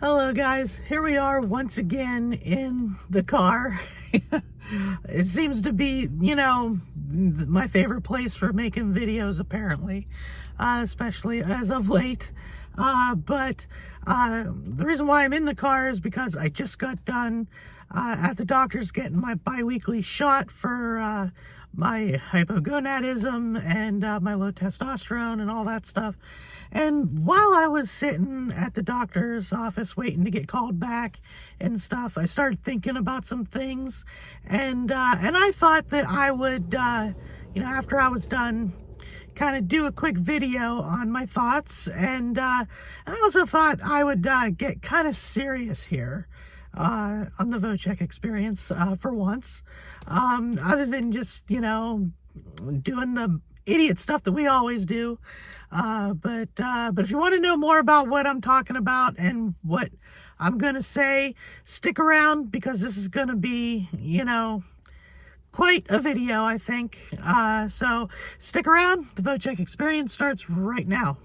Hello guys, here we are once again in the car. It seems to be, my favorite place for making videos apparently, especially as of late. But the reason why I'm in the car is because I just got done at the doctor's getting my bi-weekly shot for my hypogonadism and my low testosterone and all that stuff. And while I was sitting at the doctor's office waiting to get called back and stuff, I started thinking about some things, and I thought that I would, after I was done, kind of do a quick video on my thoughts, and I also thought I would get kind of serious here on the Vochek experience for once, other than just, doing the idiot stuff that we always do. But if you want to know more about what I'm talking about and what I'm going to say, stick around, because this is going to be, quite a video, I think. So stick around. The Vochek experience starts right now.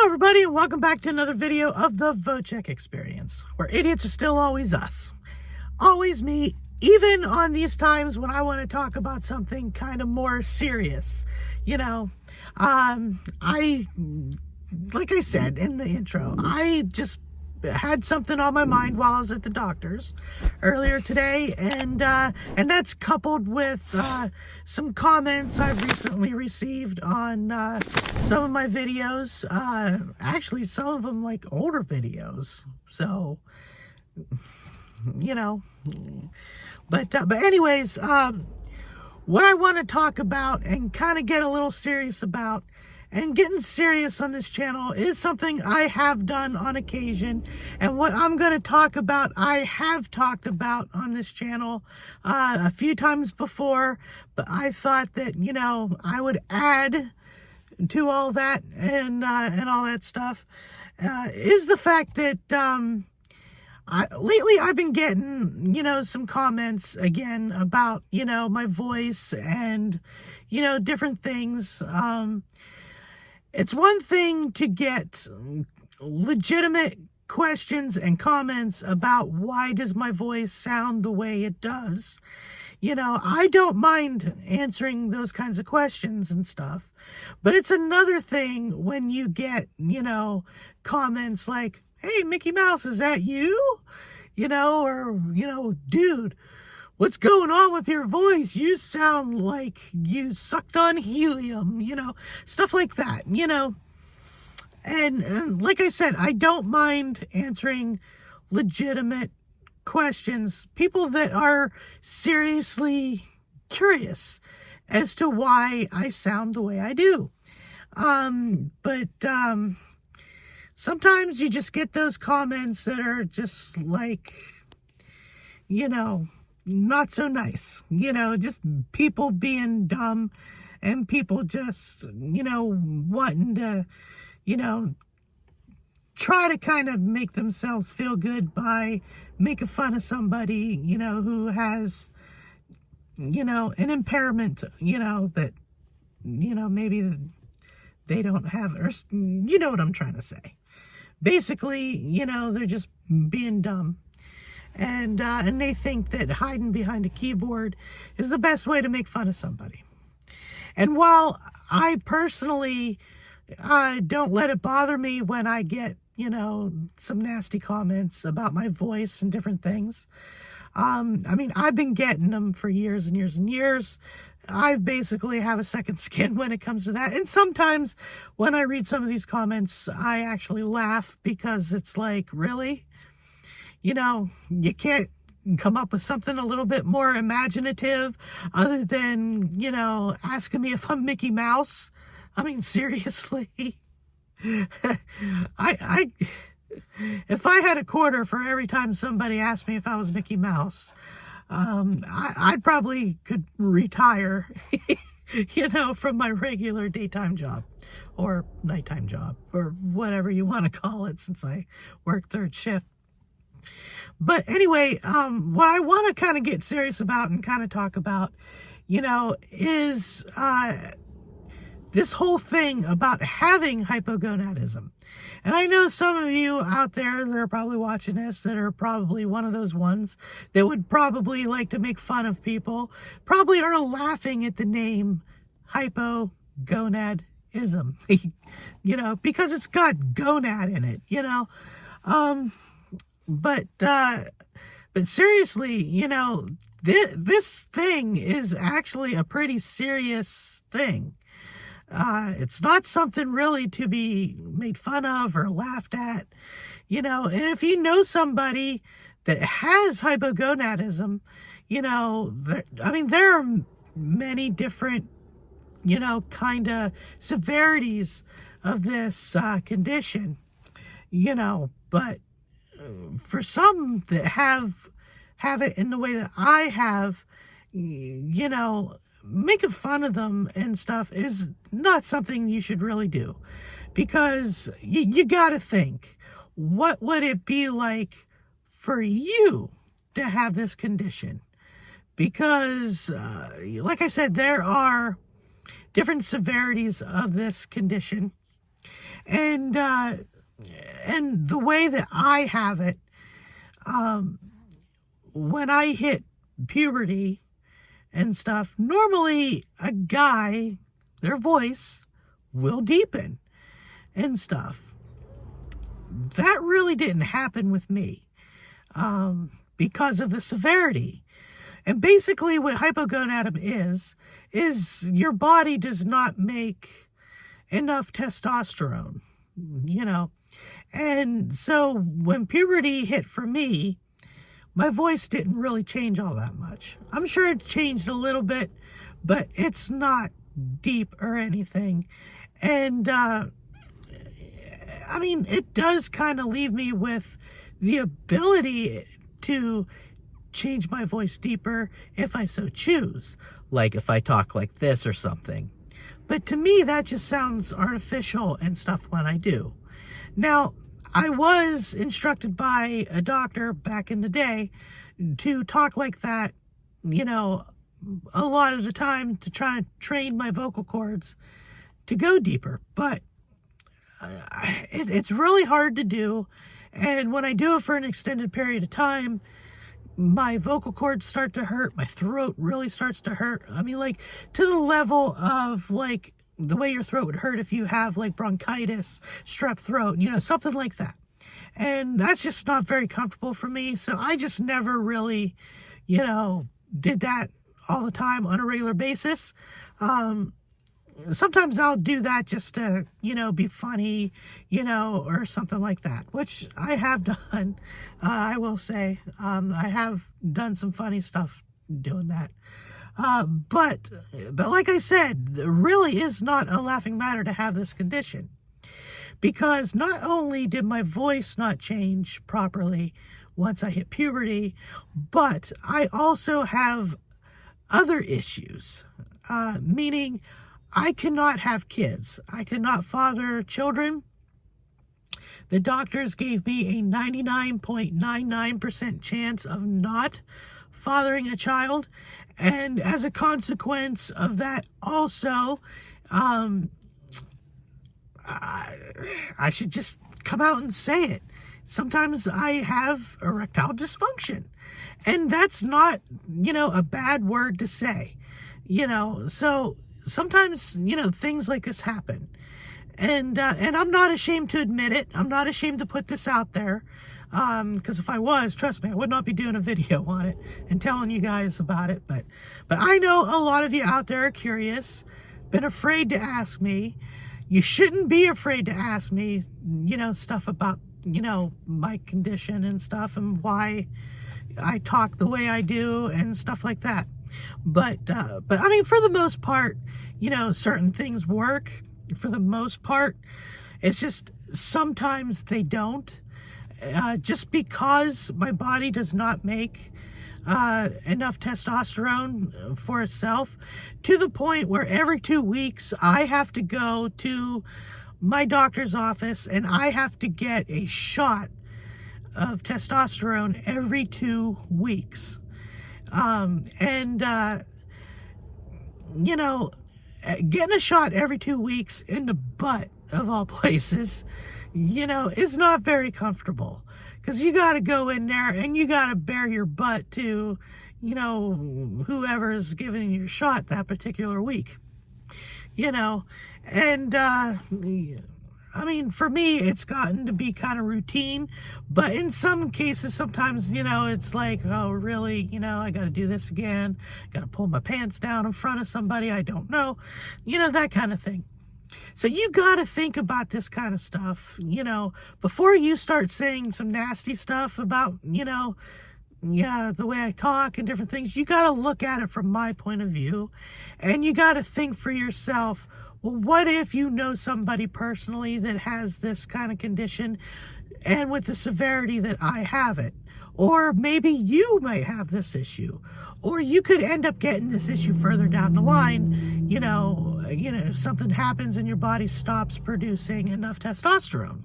Everybody, and welcome back to another video of the Vochek experience, where idiots are still always us. Always me, even on these times when I want to talk about something kind of more serious. Like I said in the intro, I just had something on my mind while I was at the doctor's earlier today, and that's coupled with some comments I've recently received on some of my videos, actually some of them like older videos, so but anyways, what I want to talk about and kind of get a little serious about, and getting serious on this channel, is something I have done on occasion, and what I'm going to talk about, I have talked about on this channel a few times before, but I thought that, I would add to all that and all that stuff, is the fact that lately I've been getting, some comments again about, my voice and, different things. It's one thing to get legitimate questions and comments about why does my voice sound the way it does. I don't mind answering those kinds of questions and stuff, but it's another thing when you get, comments like, "Hey, Mickey Mouse, is that you?" Or, "Dude, what's going on with your voice? You sound like you sucked on helium," stuff like that, And like I said, I don't mind answering legitimate questions, people that are seriously curious as to why I sound the way I do. But sometimes you just get those comments that are just like, not so nice, just people being dumb, and people just, wanting to, try to kind of make themselves feel good by making fun of somebody, who has, an impairment, that, maybe they don't have, or, what I'm trying to say. Basically, they're just being dumb. And they think that hiding behind a keyboard is the best way to make fun of somebody. And while I personally don't let it bother me when I get some nasty comments about my voice and different things. I mean, I've been getting them for years and years and years. I basically have a second skin when it comes to that. And sometimes when I read some of these comments, I actually laugh because it's like, really? You can't come up with something a little bit more imaginative other than, asking me if I'm Mickey Mouse. I mean, seriously. I if I had a quarter for every time somebody asked me if I was Mickey Mouse, I probably could retire, from my regular daytime job or nighttime job or whatever you want to call it, since I work third shift. But anyway, what I want to kind of get serious about and kind of talk about, is this whole thing about having hypogonadism. And I know some of you out there that are probably watching this that are probably one of those ones that would probably like to make fun of people, probably are laughing at the name hypogonadism, because it's got gonad in it, But seriously, this thing is actually a pretty serious thing. It's not something really to be made fun of or laughed at, and if you know somebody that has hypogonadism, there are many different, kind of severities of this condition, but for some that have it in the way that I have, making fun of them and stuff is not something you should really do, because you got to think, what would it be like for you to have this condition? Because, like I said, there are different severities of this condition, and the way that I have it, when I hit puberty and stuff, normally a guy, their voice will deepen and stuff. That really didn't happen with me, because of the severity. And basically what hypogonadism is your body does not make enough testosterone, And so when puberty hit for me, my voice didn't really change all that much. I'm sure it changed a little bit, but it's not deep or anything. And, it does kind of leave me with the ability to change my voice deeper if I so choose. Like if I talk like this or something. But to me, that just sounds artificial and stuff when I do. Now, I was instructed by a doctor back in the day to talk like that, a lot of the time, to try and train my vocal cords to go deeper. But it's really hard to do. And when I do it for an extended period of time, my vocal cords start to hurt. My throat really starts to hurt. To the level of the way your throat would hurt if you have bronchitis, strep throat, something like that. And that's just not very comfortable for me. So I just never really, did that all the time on a regular basis. Sometimes I'll do that just to, be funny, or something like that, which I have done. I will say, I have done some funny stuff doing that. But like I said, it really is not a laughing matter to have this condition, because not only did my voice not change properly once I hit puberty, but I also have other issues, meaning I cannot have kids. I cannot father children. The doctors gave me a 99.99% chance of not fathering a child. And as a consequence of that also, I should just come out and say it. Sometimes I have erectile dysfunction. And that's not, a bad word to say. So sometimes, things like this happen. And I'm not ashamed to admit it. I'm not ashamed to put this out there. Because if I was, trust me, I would not be doing a video on it and telling you guys about it. But I know a lot of you out there are curious, been afraid to ask me. You shouldn't be afraid to ask me, stuff about, my condition and stuff and why I talk the way I do and stuff like that. But I mean, for the most part, certain things work. For the most part, it's just sometimes they don't. Just because my body does not make enough testosterone for itself, to the point where every 2 weeks I have to go to my doctor's office and I have to get a shot of testosterone every 2 weeks. Getting a shot every 2 weeks in the butt, of all places, is not very comfortable, because you got to go in there and you got to bare your butt to, whoever's giving you a shot that particular week, and, I mean, for me, it's gotten to be kind of routine, but in some cases, sometimes, it's like, oh, really, I got to do this again, got to pull my pants down in front of somebody I don't know, that kind of thing. So you got to think about this kind of stuff, before you start saying some nasty stuff about, the way I talk and different things. You got to look at it from my point of view, and you got to think for yourself, well, what if you know somebody personally that has this kind of condition and with the severity that I have it? Or maybe you might have this issue, or you could end up getting this issue further down the line, if something happens and your body stops producing enough testosterone,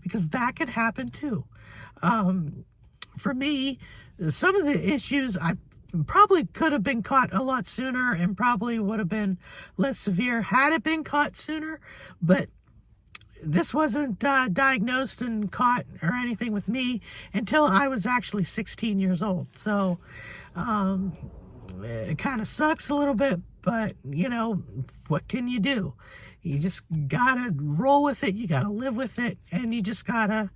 because that could happen too. For me, some of the issues I probably could have been caught a lot sooner and probably would have been less severe had it been caught sooner, but this wasn't diagnosed and caught or anything with me until I was actually 16 years old. So it kind of sucks a little bit, but what can you do? You just gotta roll with it. You gotta live with it, and you just gotta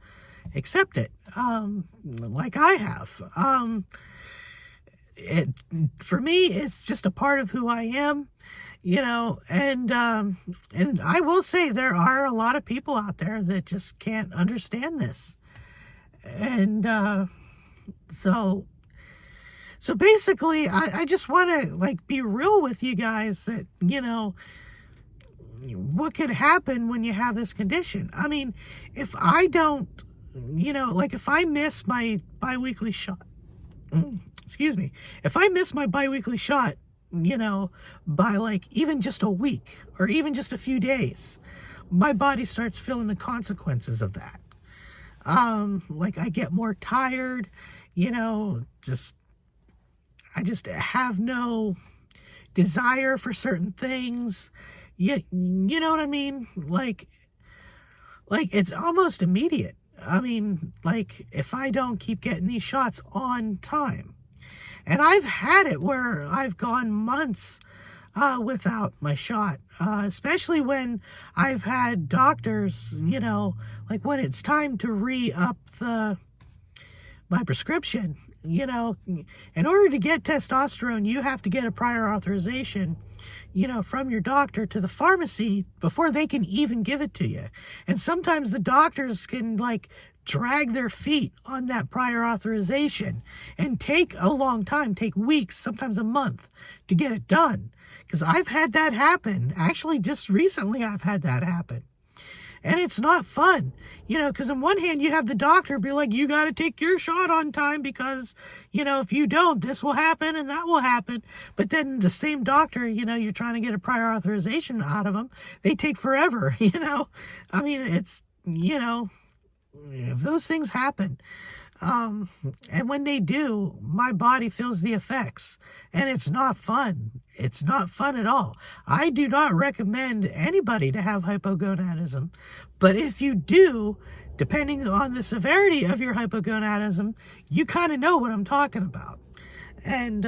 accept it, like I have. For me, it's just a part of who I am, and I will say there are a lot of people out there that just can't understand this. And so basically, I just want to be real with you guys that, what could happen when you have this condition. I mean, if I don't, if I miss my biweekly shot, excuse me, if I miss my biweekly shot, by even just a week or even just a few days, my body starts feeling the consequences of that. I get more tired, I just have no desire for certain things. You know what I mean? It's almost immediate. I mean, if I don't keep getting these shots on time. And I've had it where I've gone months without my shot, especially when I've had doctors, when it's time to re-up my prescription, in order to get testosterone, you have to get a prior authorization, from your doctor to the pharmacy before they can even give it to you. And sometimes the doctors can drag their feet on that prior authorization and take a long time, take weeks, sometimes a month to get it done. Because I've had that happen. Actually, just recently I've had that happen. And it's not fun, because on one hand, you have the doctor be like, you got to take your shot on time because, if you don't, this will happen and that will happen. But then the same doctor, you're trying to get a prior authorization out of them. They take forever, I mean, it's, those things happen. And when they do, my body feels the effects, and it's not fun. It's not fun at all. I do not recommend anybody to have hypogonadism, but if you do, depending on the severity of your hypogonadism, you kind of know what I'm talking about. And,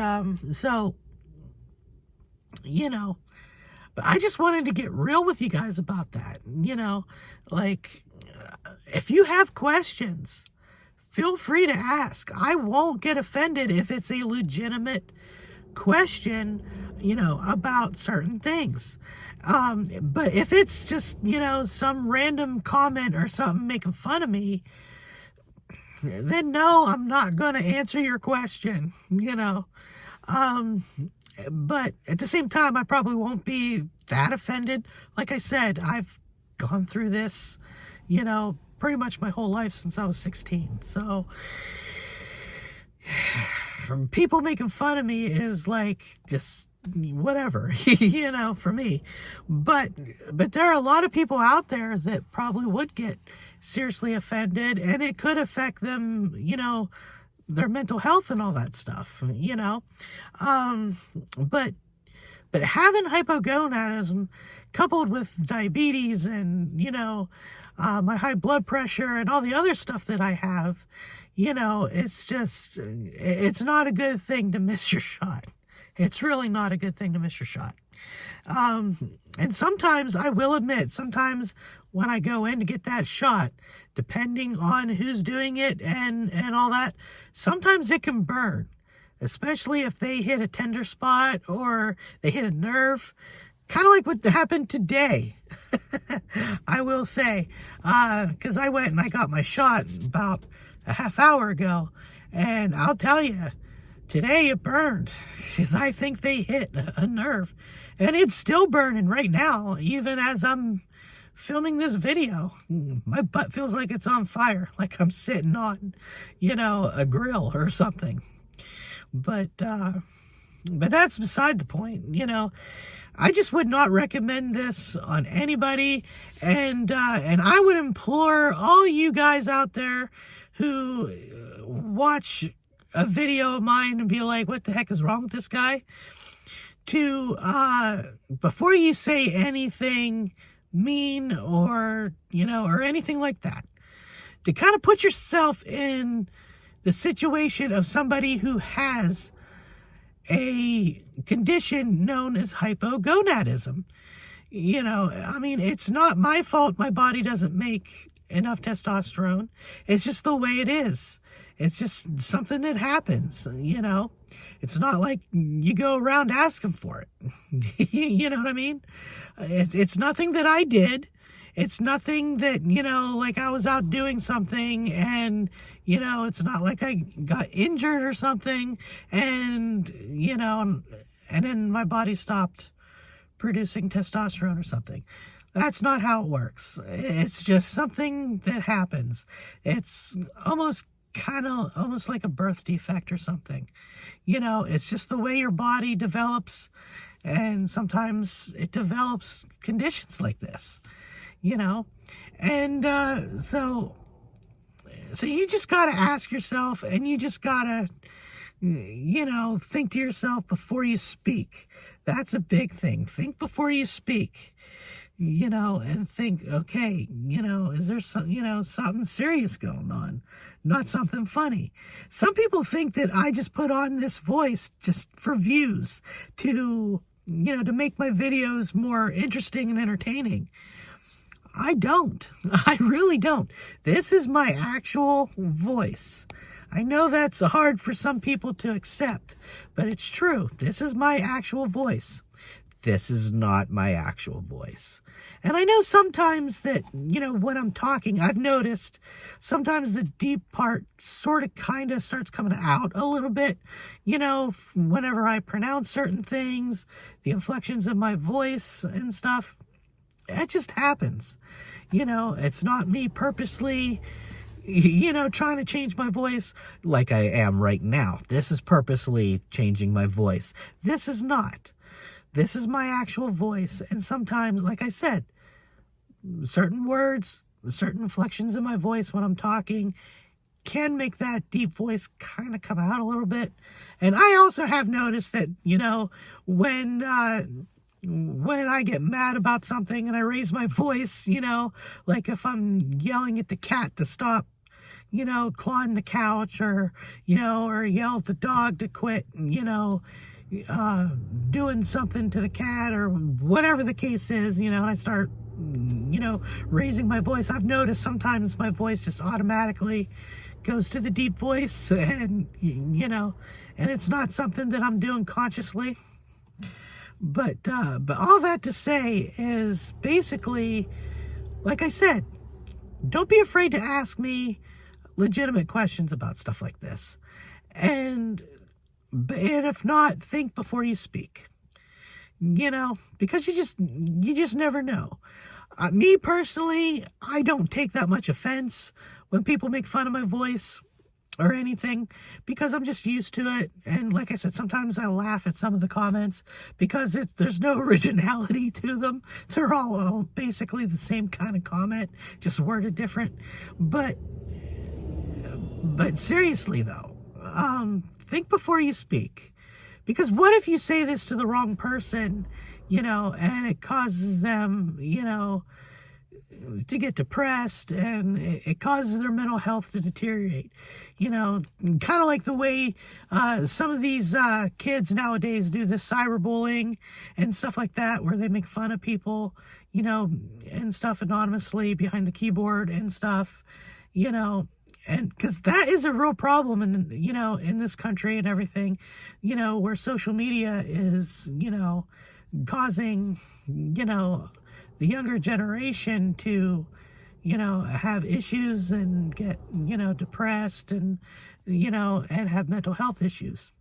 but But I just wanted to get real with you guys about that. Like, if you have questions, feel free to ask. I won't get offended if it's a legitimate question, about certain things. But if it's just, some random comment or something making fun of me, then no, I'm not going to answer your question, But at the same time, I probably won't be that offended. Like I said, I've gone through this, pretty much my whole life since I was 16. So people making fun of me is like just whatever, for me. But there are a lot of people out there that probably would get seriously offended, and it could affect them, their mental health and all that stuff, But having hypogonadism coupled with diabetes and, my high blood pressure and all the other stuff that I have, it's not a good thing to miss your shot. It's really not a good thing to miss your shot. And sometimes, I will admit, sometimes when I go in to get that shot, depending on who's doing it and all that, sometimes it can burn, especially if they hit a tender spot or they hit a nerve, kind of like what happened today. I will say, because I went and I got my shot about a half hour ago, and I'll tell you, today it burned, because I think they hit a nerve, and it's still burning right now, even as I'm filming this video. My butt feels like it's on fire, like I'm sitting on, a grill or something. But that's beside the point. I just would not recommend this on anybody, and I would implore all you guys out there who watch a video of mine and be like, what the heck is wrong with this guy? To, before you say anything mean or, or anything like that, to kind of put yourself in the situation of somebody who has a condition known as hypogonadism. It's not my fault my body doesn't make enough testosterone. It's just the way it is. It's just something that happens, It's not like you go around asking for it. You know what I mean? It's nothing that I did. It's nothing that, like I was out doing something and, it's not like I got injured or something and, and then my body stopped producing testosterone or something. That's not how it works. It's just something that happens. It's almost like a birth defect or something. It's just the way your body develops, and sometimes it develops conditions like this, and so you just got to ask yourself, and you just got to, think to yourself before you speak. That's a big thing. Think before you speak. And think, okay, is there something serious going on? Not something funny. Some people think that I just put on this voice just for views, to make my videos more interesting and entertaining. I don't. I really don't. This is my actual voice. I know that's hard for some people to accept, but it's true. This is my actual voice. This is not my actual voice. And I know sometimes that, when I'm talking, I've noticed sometimes the deep part sort of kind of starts coming out a little bit, whenever I pronounce certain things, the inflections of my voice and stuff. It just happens. It's not me purposely, trying to change my voice like I am right now. This is purposely changing my voice. This is not. This is my actual voice, and sometimes, like I said, certain words, certain inflections in my voice when I'm talking can make that deep voice kind of come out a little bit. And I also have noticed that, when I get mad about something and I raise my voice, like if I'm yelling at the cat to stop, clawing the couch, or yell at the dog to quit, doing something to the cat or whatever the case is, and I start, raising my voice. I've noticed sometimes my voice just automatically goes to the deep voice, and, and it's not something that I'm doing consciously. But all that to say is basically, like I said, don't be afraid to ask me legitimate questions about stuff like this. And if not, think before you speak. Because you just never know. Me personally, I don't take that much offense when people make fun of my voice or anything, because I'm just used to it. And like I said, sometimes I laugh at some of the comments because there's no originality to them. They're all basically the same kind of comment, just worded different. But seriously though, think before you speak. Because what if you say this to the wrong person, and it causes them, to get depressed, and it causes their mental health to deteriorate. Kind of like the way some of these kids nowadays do this cyberbullying and stuff like that, where they make fun of people, and stuff anonymously behind the keyboard and stuff, and because that is a real problem in this country and everything, where social media is, causing, the younger generation to, have issues and get, depressed and, and have mental health issues.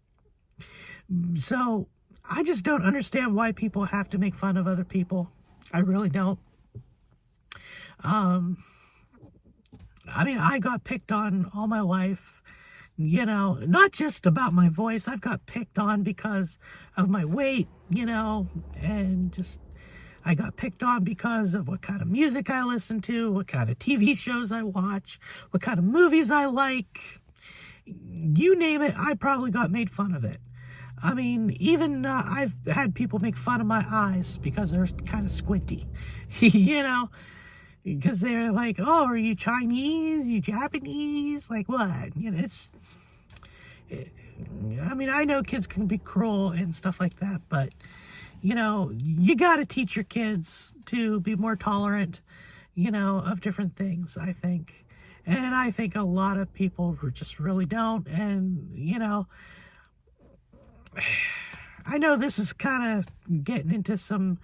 So I just don't understand why people have to make fun of other people. I really don't. I got picked on all my life, not just about my voice. I've got picked on because of my weight, and just, I got picked on because of what kind of music I listen to, what kind of TV shows I watch, what kind of movies I like. You name it, I probably got made fun of it. Even I've had people make fun of my eyes because they're kind of squinty, because they're like, oh, are you Chinese? You Japanese? Like what? I know kids can be cruel and stuff like that, but, you got to teach your kids to be more tolerant, of different things, I think. And I think a lot of people just really don't. And, I know this is kind of getting into some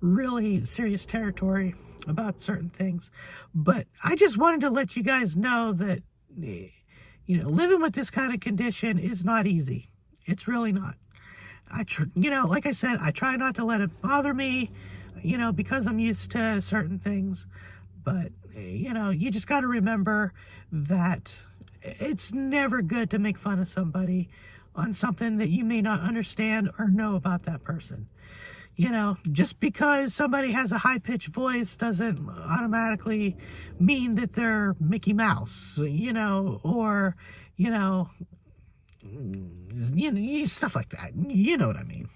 really serious territory about certain things, but I just wanted to let you guys know that, living with this kind of condition is not easy. It's really not. Like I said, I try not to let it bother me, because I'm used to certain things. But, you just got to remember that it's never good to make fun of somebody on something that you may not understand or know about that person. Just because somebody has a high-pitched voice doesn't automatically mean that they're Mickey Mouse, or, stuff like that. You know what I mean,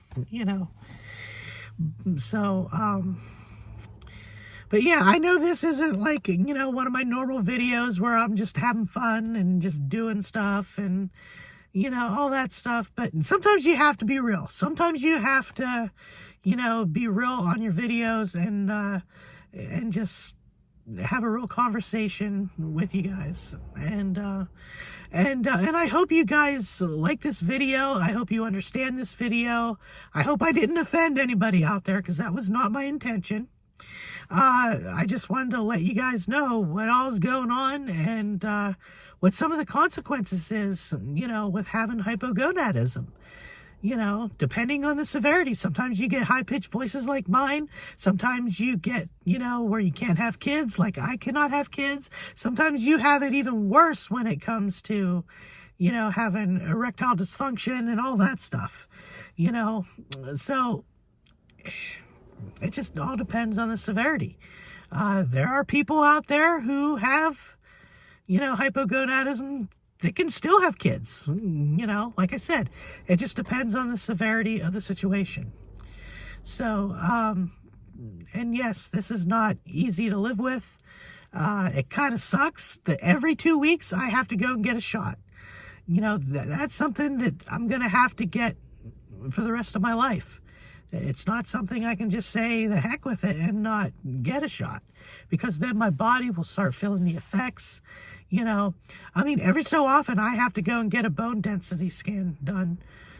So, but yeah, I know this isn't like, one of my normal videos where I'm just having fun and just doing stuff and, all that stuff. But sometimes you have to be real. Sometimes you have to, be real on your videos and just have a real conversation with you guys. And I hope you guys like this video. I hope you understand this video. I hope I didn't offend anybody out there, because that was not my intention. I just wanted to let you guys know what all's going on and what some of the consequences is, with having hypogonadism. Depending on the severity. Sometimes you get high-pitched voices like mine. Sometimes you get, where you can't have kids, like I cannot have kids. Sometimes you have it even worse when it comes to, having erectile dysfunction and all that stuff. So it just all depends on the severity. There are people out there who have, hypogonadism. They can still have kids, like I said, it just depends on the severity of the situation. So, and yes, this is not easy to live with. It kind of sucks that every 2 weeks I have to go and get a shot. That's something that I'm going to have to get for the rest of my life. It's not something I can just say the heck with it and not get a shot, because then my body will start feeling the effects. You know, I mean, every so often I have to go and get a bone density scan done,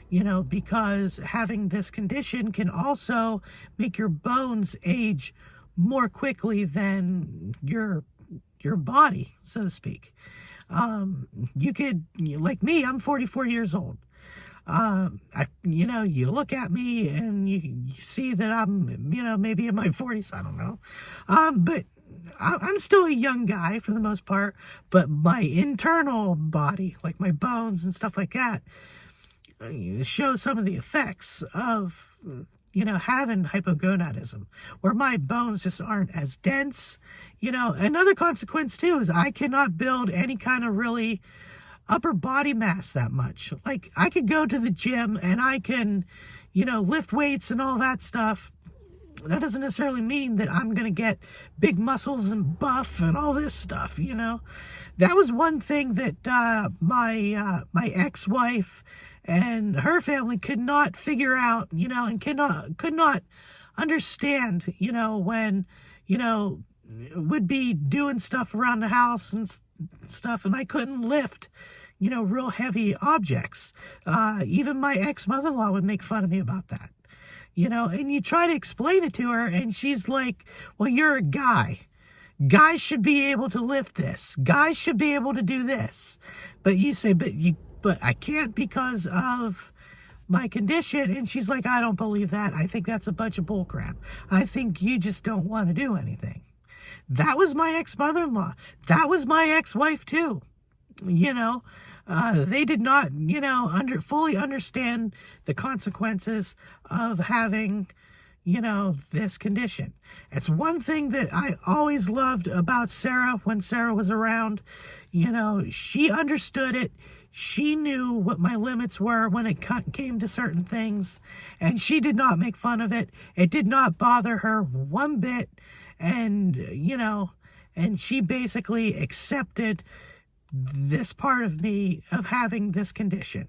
you know, because having this condition can also make your bones age more quickly than your body, so to speak. You could, like me, I'm 44 years old. You know, you look at me and you see that I'm, you know, maybe in my 40s, I don't know. But I'm still a young guy for the most part, but my internal body, like my bones and stuff like that, show some of the effects of, you know, having hypogonadism, where my bones just aren't as dense. You know, another consequence too is I cannot build any kind of really upper body mass that much. Like, I could go to the gym and I can, you know, lift weights and all that stuff. That doesn't necessarily mean that I'm going to get big muscles and buff and all this stuff, you know. That was one thing that my ex-wife and her family could not figure out, you know, and could not understand, you know, when, you know, would be doing stuff around the house and stuff, and I couldn't lift, you know, real heavy objects. Even my ex-mother-in-law would make fun of me about that, you know, and you try to explain it to her and she's like, well, you're a guy. Guys should be able to lift this. Guys should be able to do this. But you say, but I can't because of my condition. And she's like, I don't believe that. I think that's a bunch of bull crap. I think you just don't want to do anything. That was my ex-mother-in-law. That was my ex-wife too. You know, they did not, you know, fully understand the consequences of having, you know, this condition. It's one thing that I always loved about Sarah when Sarah was around. You know, she understood it. She knew what my limits were when it came to certain things, and she did not make fun of it. It did not bother her one bit. And, you know, and she basically accepted this part of me of having this condition.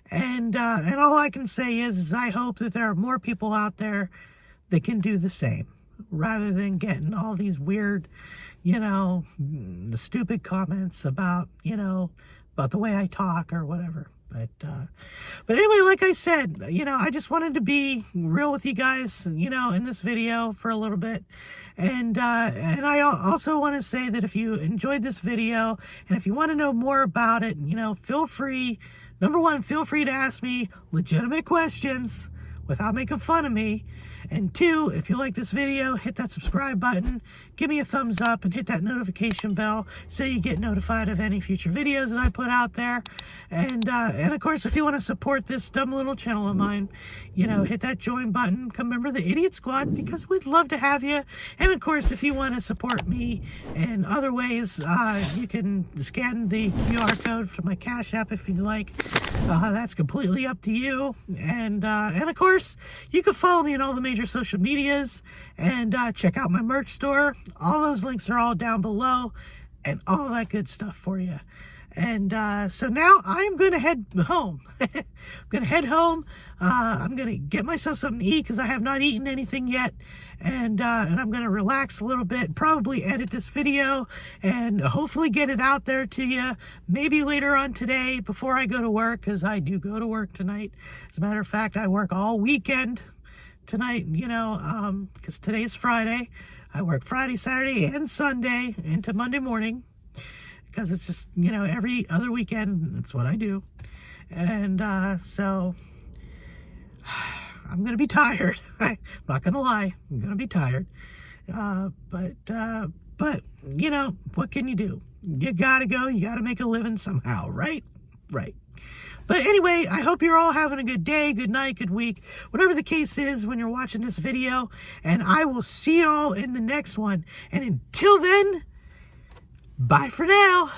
And all I can say is I hope that there are more people out there that can do the same, rather than getting all these weird, you know, stupid comments about, you know, about the way I talk or whatever. But anyway, like I said, you know, I just wanted to be real with you guys, you know, in this video for a little bit. And I also want to say that if you enjoyed this video and if you want to know more about it, you know, feel free, number one, feel free to ask me legitimate questions without making fun of me. And two, if you like this video, hit that subscribe button, give me a thumbs up, and hit that notification bell so you get notified of any future videos that I put out there. And of course, if you want to support this dumb little channel of mine, you know, hit that join button, come member of the Idiot Squad, because we'd love to have you. And of course, if you want to support me in other ways, you can scan the QR code from my Cash App if you'd like. That's completely up to you. And of course, you can follow me on all the major social medias and check out my merch store. All those links are all down below and all that good stuff for you. And so now I'm going to head home. I'm going to head home. I'm going to get myself something to eat because I have not eaten anything yet. And I'm going to relax a little bit, probably edit this video and hopefully get it out there to you maybe later on today before I go to work, because I do go to work tonight. As a matter of fact, I work all weekend tonight, you know, because today's Friday. I work Friday, Saturday, and Sunday into Monday morning, because it's just, you know, every other weekend, that's what I do. And so I'm going to be tired. I'm not going to lie. I'm going to be tired. But, you know, what can you do? You got to go. You got to make a living somehow, right? Right. But anyway, I hope you're all having a good day, good night, good week, whatever the case is when you're watching this video. And I will see y'all in the next one. And until then, bye for now.